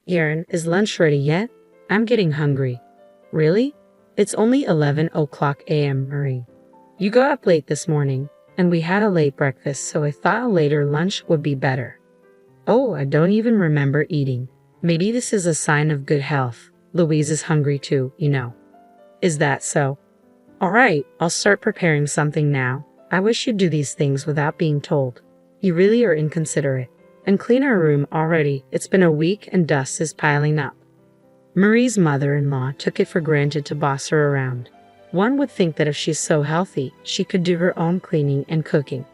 Karen, is lunch ready yet? I'm getting hungry. Really? It's only 11 o'clock a.m., Marie. You got up late this morning, and we had a late breakfast, so I thought a later lunch would be better. Oh, I don't even remember eating. Maybe this is a sign of good health. Louise is hungry too, you know. Is that so? All right, I'll start preparing something now. I wish you'd do these things without being told. You really are inconsiderate. And clean our room already. It's been a week and dust is piling up. Marie's mother-in-law took it for granted to boss her around. One would think that if she's so healthy, she could do her own cleaning and cooking.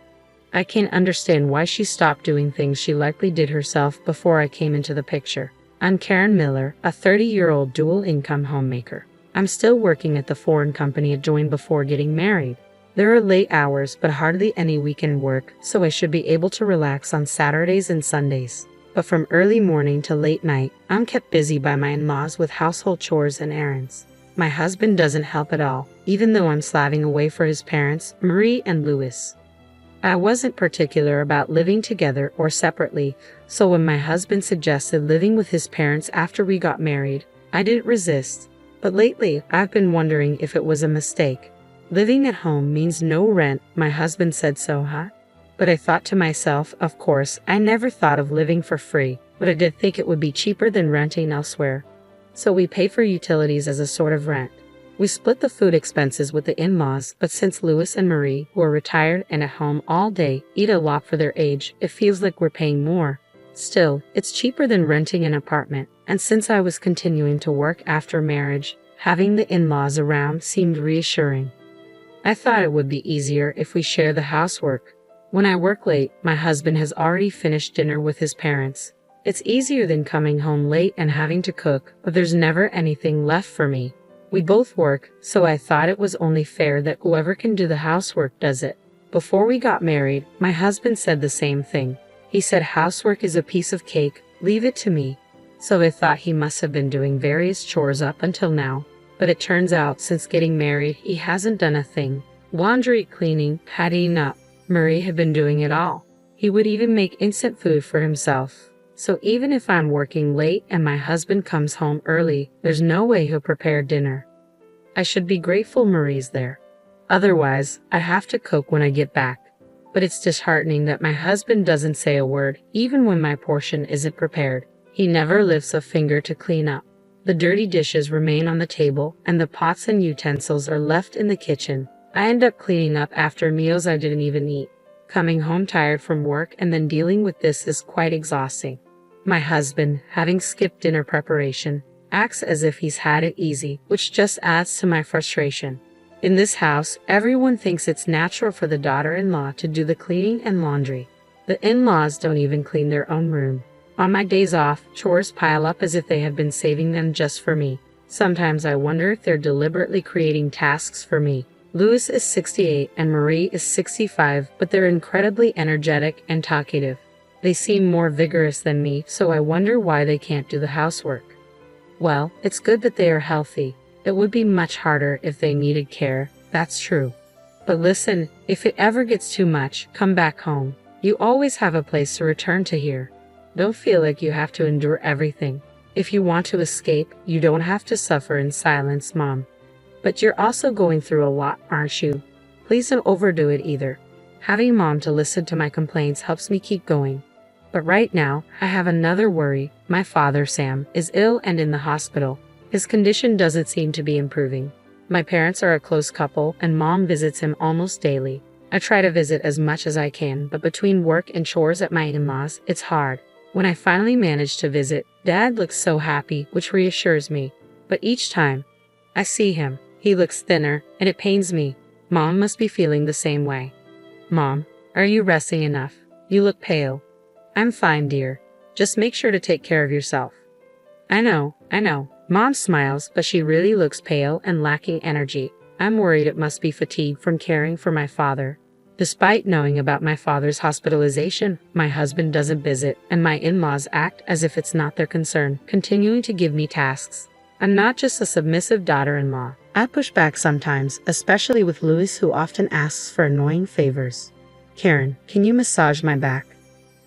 I can't understand why she stopped doing things she likely did herself before I came into the picture. I'm Karen Miller, a 30-year-old dual-income homemaker. I'm still working at the foreign company I joined before getting married. There are late hours but hardly any weekend work, so I should be able to relax on Saturdays and Sundays. But from early morning to late night, I'm kept busy by my in-laws with household chores and errands. My husband doesn't help at all, even though I'm slaving away for his parents, Marie and Louis. I wasn't particular about living together or separately, so when my husband suggested living with his parents after we got married, I didn't resist. But lately, I've been wondering if it was a mistake. Living at home means no rent, my husband said so, huh? But I thought to myself, of course, I never thought of living for free, but I did think it would be cheaper than renting elsewhere. So we pay for utilities as a sort of rent. We split the food expenses with the in-laws, but since Louis and Marie, who are retired and at home all day, eat a lot for their age, it feels like we're paying more. Still, it's cheaper than renting an apartment, and since I was continuing to work after marriage, having the in-laws around seemed reassuring. I thought it would be easier if we share the housework. When I work late, my husband has already finished dinner with his parents. It's easier than coming home late and having to cook, but there's never anything left for me. We both work, so I thought it was only fair that whoever can do the housework does it. Before we got married, my husband said the same thing. He said housework is a piece of cake, leave it to me. So I thought he must have been doing various chores up until now. But it turns out since getting married, he hasn't done a thing. Laundry, cleaning, tidying up. Marie had been doing it all. He would even make instant food for himself. So even if I'm working late and my husband comes home early, there's no way he'll prepare dinner. I should be grateful Marie's there. Otherwise, I have to cook when I get back. But it's disheartening that my husband doesn't say a word, even when my portion isn't prepared. He never lifts a finger to clean up. The dirty dishes remain on the table, and the pots and utensils are left in the kitchen. I end up cleaning up after meals I didn't even eat. Coming home tired from work and then dealing with this is quite exhausting. My husband, having skipped dinner preparation, acts as if he's had it easy, which just adds to my frustration. In this house, everyone thinks it's natural for the daughter-in-law to do the cleaning and laundry. The in-laws don't even clean their own room. On my days off, chores pile up as if they have been saving them just for me. Sometimes I wonder if they're deliberately creating tasks for me. Louis is 68 and Marie is 65, but they're incredibly energetic and talkative. They seem more vigorous than me, so I wonder why they can't do the housework. Well, it's good that they are healthy. It would be much harder if they needed care, that's true. But listen, if it ever gets too much, come back home. You always have a place to return to here. Don't feel like you have to endure everything. If you want to escape, you don't have to suffer in silence, Mom. But you're also going through a lot, aren't you? Please don't overdo it either. Having Mom to listen to my complaints helps me keep going. But right now, I have another worry. My father, Sam, is ill and in the hospital. His condition doesn't seem to be improving. My parents are a close couple, and Mom visits him almost daily. I try to visit as much as I can, but between work and chores at my in-laws, it's hard. When I finally manage to visit, Dad looks so happy, which reassures me. But each time I see him, he looks thinner, and it pains me. Mom must be feeling the same way. Mom, are you resting enough? You look pale. I'm fine, dear. Just make sure to take care of yourself. I know. Mom smiles, but she really looks pale and lacking energy. I'm worried it must be fatigue from caring for my father. Despite knowing about my father's hospitalization, my husband doesn't visit, and my in-laws act as if it's not their concern, continuing to give me tasks. I'm not just a submissive daughter-in-law. I push back sometimes, especially with Louis, who often asks for annoying favors. Karen, can you massage my back?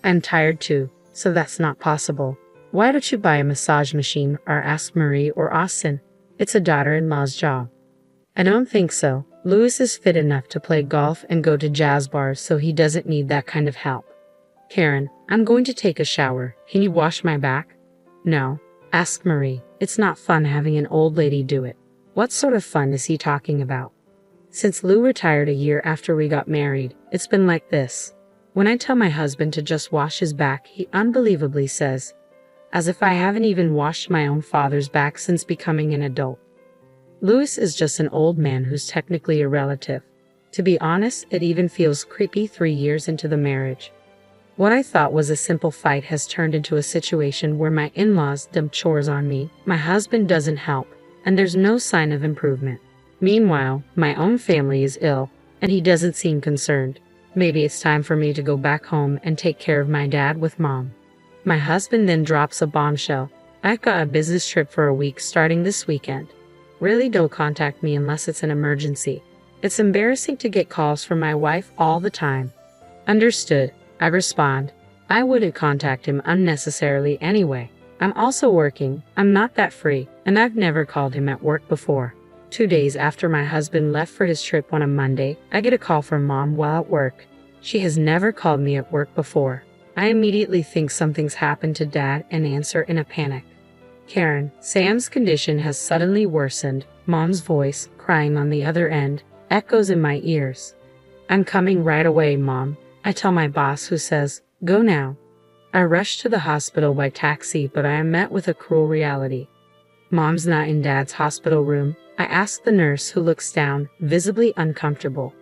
I'm tired too, so that's not possible. Why don't you buy a massage machine or ask Marie or Austin? It's a daughter-in-law's job. I don't think so. Louis is fit enough to play golf and go to jazz bars, so he doesn't need that kind of help. Karen, I'm going to take a shower. Can you wash my back? No. Ask Marie. It's not fun having an old lady do it. What sort of fun is he talking about? Since Lou retired a year after we got married, it's been like this. When I tell my husband to just wash his back, he unbelievably says, as if I haven't even washed my own father's back since becoming an adult. Louis is just an old man who's technically a relative. To be honest, it even feels creepy 3 years into the marriage. What I thought was a simple fight has turned into a situation where my in-laws dump chores on me, my husband doesn't help, and there's no sign of improvement. Meanwhile, my own family is ill, and he doesn't seem concerned. Maybe it's time for me to go back home and take care of my dad with mom. My husband then drops a bombshell. I've got a business trip for a week starting this weekend. Really, don't contact me unless it's an emergency. It's embarrassing to get calls from my wife all the time. Understood, I respond. I wouldn't contact him unnecessarily anyway. I'm also working, I'm not that free, and I've never called him at work before. 2 days after my husband left for his trip on a Monday, I get a call from mom while at work. She has never called me at work before. I immediately think something's happened to dad and answer in a panic. Karen, Sam's condition has suddenly worsened. Mom's voice, crying on the other end, echoes in my ears. I'm coming right away, Mom. I tell my boss, who says, go now. I rush to the hospital by taxi, but I am met with a cruel reality. Mom's not in Dad's hospital room. I ask the nurse, who looks down, visibly uncomfortable.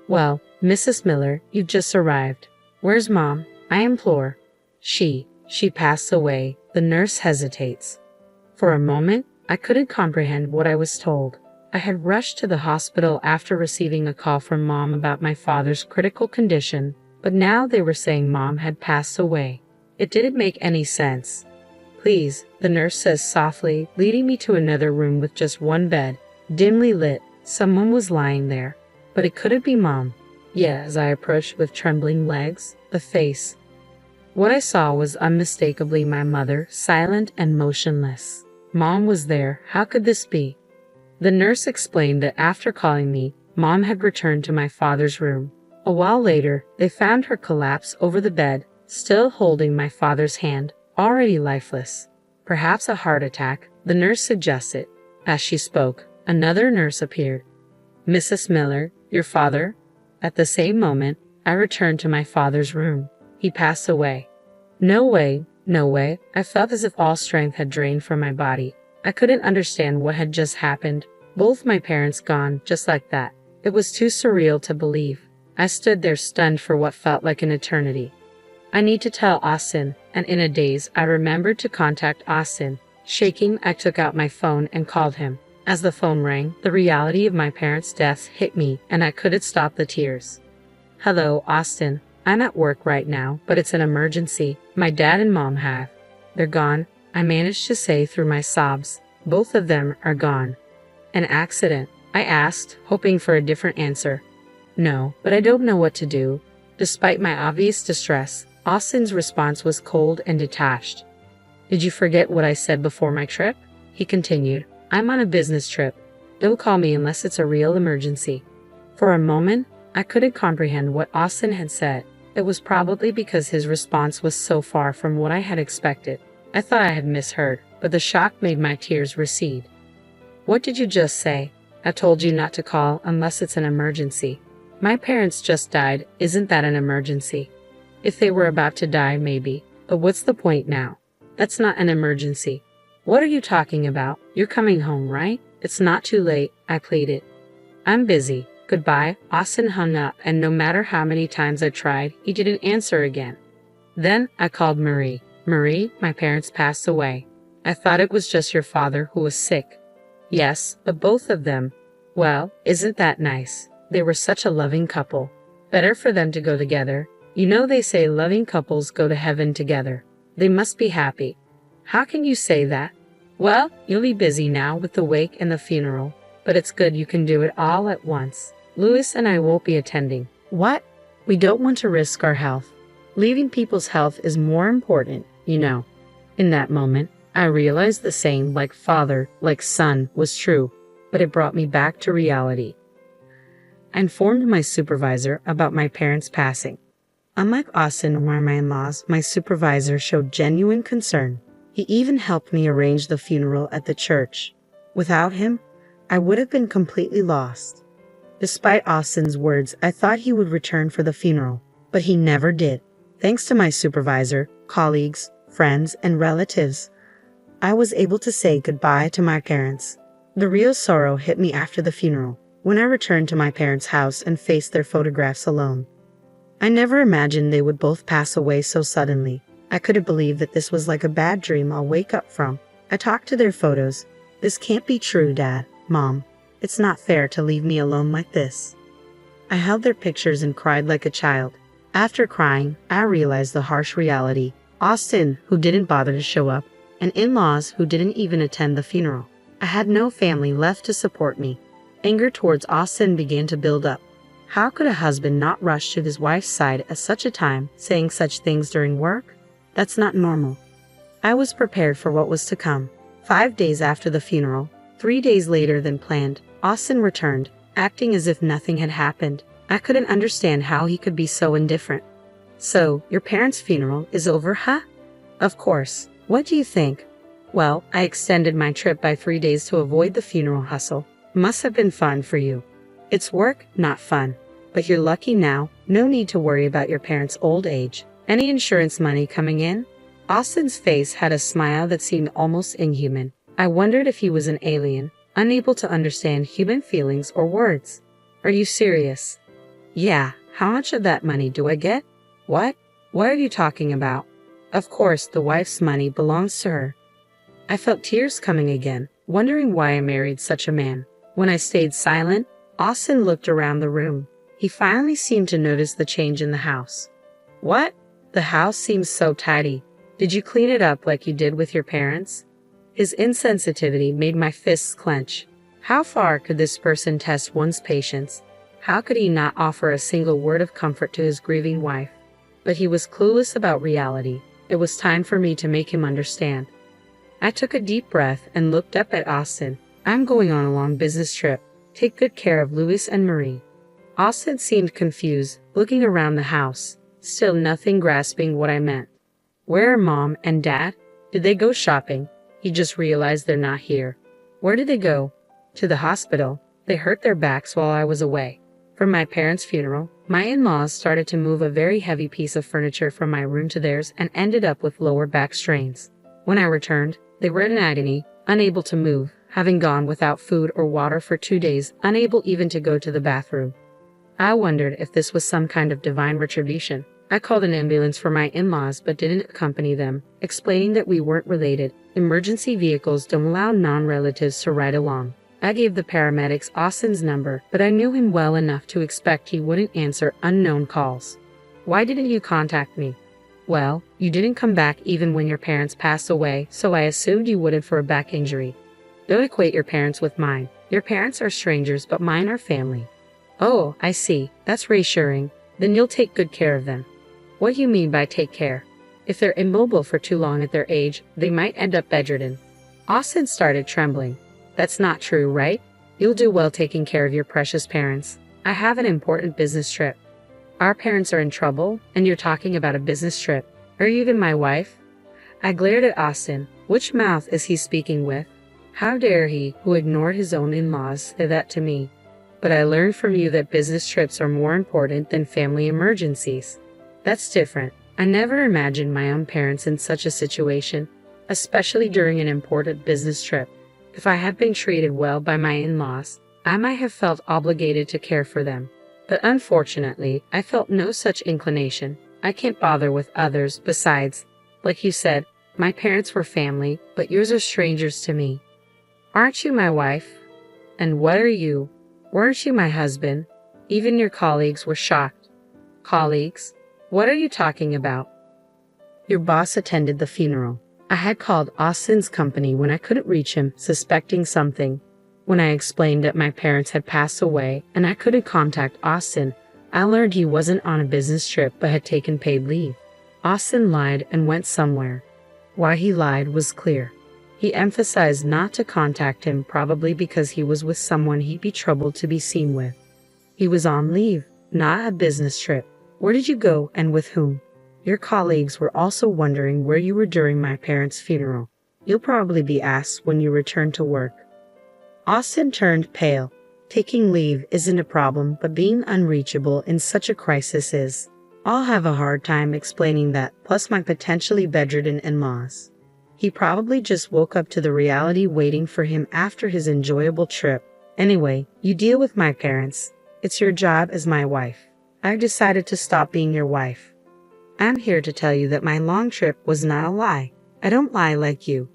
Well, Mrs. Miller, you've just arrived. Where's Mom? I implore. She passed away. The nurse hesitates. For a moment, I couldn't comprehend what I was told. I had rushed to the hospital after receiving a call from Mom about my father's critical condition, but now they were saying Mom had passed away. It didn't make any sense. Please, the nurse says softly, leading me to another room with just one bed, dimly lit. Someone was lying there, but it couldn't be Mom. Yet, as I approached with trembling legs, the face. What I saw was unmistakably my mother, silent and motionless. Mom was there. How could this be? The nurse explained that after calling me, Mom had returned to my father's room. A while later, they found her collapse over the bed, still holding my father's hand, already lifeless. Perhaps a heart attack, the nurse suggested. As she spoke, another nurse appeared. Mrs. Miller, your father? At the same moment, I returned to my father's room. He passed away. No way, no way. I felt as if all strength had drained from my body. I couldn't understand what had just happened. Both my parents gone, just like that. It was too surreal to believe. I stood there stunned for what felt like an eternity. I need to tell Austin, and in a daze, I remembered to contact Austin. Shaking, I took out my phone and called him. As the phone rang, the reality of my parents' deaths hit me, and I couldn't stop the tears. Hello, Austin. I'm at work right now, but it's an emergency. My dad and Mom have. They're gone, I managed to say through my sobs. Both of them are gone. An accident? I asked, hoping for a different answer. No, but I don't know what to do. Despite my obvious distress, Austin's response was cold and detached. Did you forget what I said before my trip? He continued. I'm on a business trip. Don't call me unless it's a real emergency. For a moment, I couldn't comprehend what Austin had said. It was probably because his response was so far from what I had expected. I thought I had misheard, but the shock made my tears recede. What did you just say? I told you not to call unless it's an emergency. My parents just died. Isn't that an emergency? If they were about to die, maybe. But what's the point now? That's not an emergency. What are you talking about? You're coming home, right? It's not too late, I pleaded. I'm busy. Goodbye. Austin hung up, and no matter how many times I tried, he didn't answer again. Then I called Marie. Marie, my parents passed away. I thought it was just your father who was sick. Yes, but both of them. Well, isn't that nice? They were such a loving couple. Better for them to go together. You know they say loving couples go to heaven together. They must be happy. How can you say that? Well, you'll be busy now with the wake and the funeral, but it's good you can do it all at once. Louis and I won't be attending. What? We don't want to risk our health. Leaving people's health is more important, you know. In that moment, I realized the saying like father, like son was true, but it brought me back to reality. I informed my supervisor about my parents' passing. Unlike Austin or my in-laws, my supervisor showed genuine concern. He even helped me arrange the funeral at the church. Without him, I would have been completely lost. Despite Austin's words, I thought he would return for the funeral, but he never did. Thanks to my supervisor, colleagues, friends, and relatives, I was able to say goodbye to my parents. The real sorrow hit me after the funeral, when I returned to my parents' house and faced their photographs alone. I never imagined they would both pass away so suddenly. I couldn't believe that this was like a bad dream I'll wake up from. I talked to their photos. This can't be true, Dad, Mom. It's not fair to leave me alone like this. I held their pictures and cried like a child. After crying, I realized the harsh reality. Austin, who didn't bother to show up, and in-laws who didn't even attend the funeral. I had no family left to support me. Anger towards Austin began to build up. How could a husband not rush to his wife's side at such a time, saying such things during work? That's not normal. I was prepared for what was to come. 5 days after the funeral, 3 days later than planned, Austin returned, acting as if nothing had happened. I couldn't understand how he could be so indifferent. So, your parents' funeral is over, huh? Of course. What do you think? Well, I extended my trip by 3 days to avoid the funeral hustle. Must have been fun for you. It's work, not fun. But you're lucky now, no need to worry about your parents' old age. Any insurance money coming in? Austin's face had a smile that seemed almost inhuman. I wondered if he was an alien, unable to understand human feelings or words. Are you serious? Yeah, how much of that money do I get? What? What are you talking about? Of course, the wife's money belongs to her. I felt tears coming again, wondering why I married such a man. When I stayed silent, Austin looked around the room. He finally seemed to notice the change in the house. What? The house seems so tidy. Did you clean it up like you did with your parents? His insensitivity made my fists clench. How far could this person test one's patience? How could he not offer a single word of comfort to his grieving wife? But he was clueless about reality. It was time for me to make him understand. I took a deep breath and looked up at Austin. I'm going on a long business trip. Take good care of Louis and Marie. Austin seemed confused, looking around the house, still nothing grasping what I meant. Where are Mom and Dad? Did they go shopping? He just realized they're not here. Where did they go? To the hospital. They hurt their backs while I was away. For my parents' funeral, my in-laws started to move a very heavy piece of furniture from my room to theirs and ended up with lower back strains. When I returned, they were in agony, unable to move, having gone without food or water for 2 days, unable even to go to the bathroom. I wondered if this was some kind of divine retribution. I called an ambulance for my in-laws but didn't accompany them, explaining that we weren't related. Emergency vehicles don't allow non-relatives to ride along. I gave the paramedics Austin's number, but I knew him well enough to expect he wouldn't answer unknown calls. Why didn't you contact me? Well, you didn't come back even when your parents passed away, so I assumed you wouldn't for a back injury. Don't equate your parents with mine. Your parents are strangers, but mine are family. Oh, I see. That's reassuring. Then you'll take good care of them. What do you mean by take care? If they're immobile for too long at their age, they might end up bedridden. Austin started trembling. That's not true, right? You'll do well taking care of your precious parents. I have an important business trip. Our parents are in trouble, and you're talking about a business trip. Are you even my wife? I glared at Austin. Which mouth is he speaking with? How dare he, who ignored his own in-laws, say that to me? But I learned from you that business trips are more important than family emergencies. That's different. I never imagined my own parents in such a situation, especially during an important business trip. If I had been treated well by my in-laws, I might have felt obligated to care for them. But unfortunately, I felt no such inclination. I can't bother with others. Besides, like you said, my parents were family, but yours are strangers to me. Aren't you my wife? And what are you? Weren't you my husband? Even your colleagues were shocked. Colleagues? What are you talking about? Your boss attended the funeral. I had called Austin's company when I couldn't reach him, suspecting something. When I explained that my parents had passed away and I couldn't contact Austin, I learned he wasn't on a business trip but had taken paid leave. Austin lied and went somewhere. Why he lied was clear. He emphasized not to contact him, probably because he was with someone he'd be troubled to be seen with. He was on leave, not a business trip. Where did you go and with whom? Your colleagues were also wondering where you were during my parents' funeral. You'll probably be asked when you return to work. Austin turned pale. Taking leave isn't a problem, but being unreachable in such a crisis is. I'll have a hard time explaining that, plus my potentially bedridden in-laws. He probably just woke up to the reality waiting for him after his enjoyable trip. Anyway, you deal with my parents. It's your job as my wife. I've decided to stop being your wife. I'm here to tell you that my long trip was not a lie. I don't lie like you.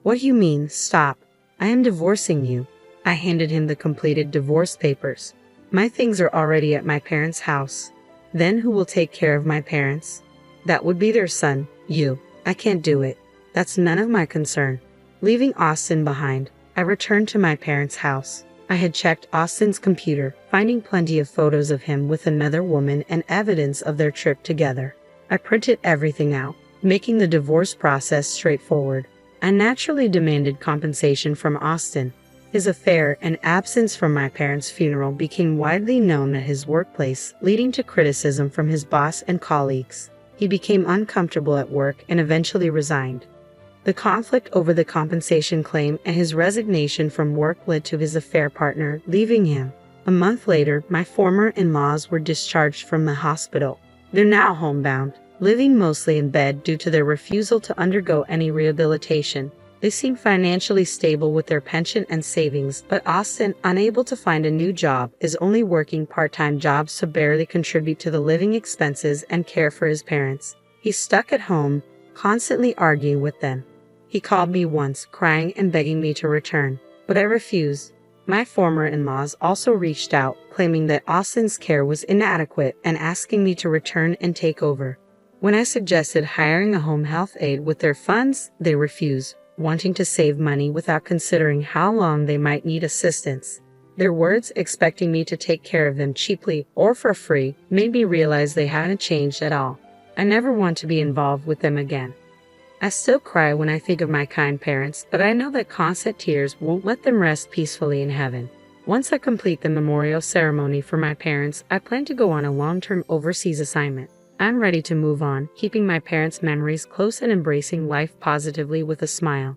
What do you mean, stop? I am divorcing you. I handed him the completed divorce papers. My things are already at my parents' house. Then who will take care of my parents? That would be their son, you. I can't do it. That's none of my concern. Leaving Austin behind, I returned to my parents' house. I had checked Austin's computer, finding plenty of photos of him with another woman and evidence of their trip together. I printed everything out, making the divorce process straightforward. I naturally demanded compensation from Austin. His affair and absence from my parents' funeral became widely known at his workplace, leading to criticism from his boss and colleagues. He became uncomfortable at work and eventually resigned. The conflict over the compensation claim and his resignation from work led to his affair partner leaving him. A month later, my former in-laws were discharged from the hospital. They're now homebound, living mostly in bed due to their refusal to undergo any rehabilitation. They seem financially stable with their pension and savings, but Austin, unable to find a new job, is only working part-time jobs to barely contribute to the living expenses and care for his parents. He's stuck at home, constantly arguing with them. He called me once, crying and begging me to return, but I refused. My former in-laws also reached out, claiming that Austin's care was inadequate and asking me to return and take over. When I suggested hiring a home health aide with their funds, they refused, wanting to save money without considering how long they might need assistance. Their words, expecting me to take care of them cheaply or for free, made me realize they hadn't changed at all. I never want to be involved with them again. I still cry when I think of my kind parents, but I know that constant tears won't let them rest peacefully in heaven. Once I complete the memorial ceremony for my parents, I plan to go on a long-term overseas assignment. I'm ready to move on, keeping my parents' memories close and embracing life positively with a smile.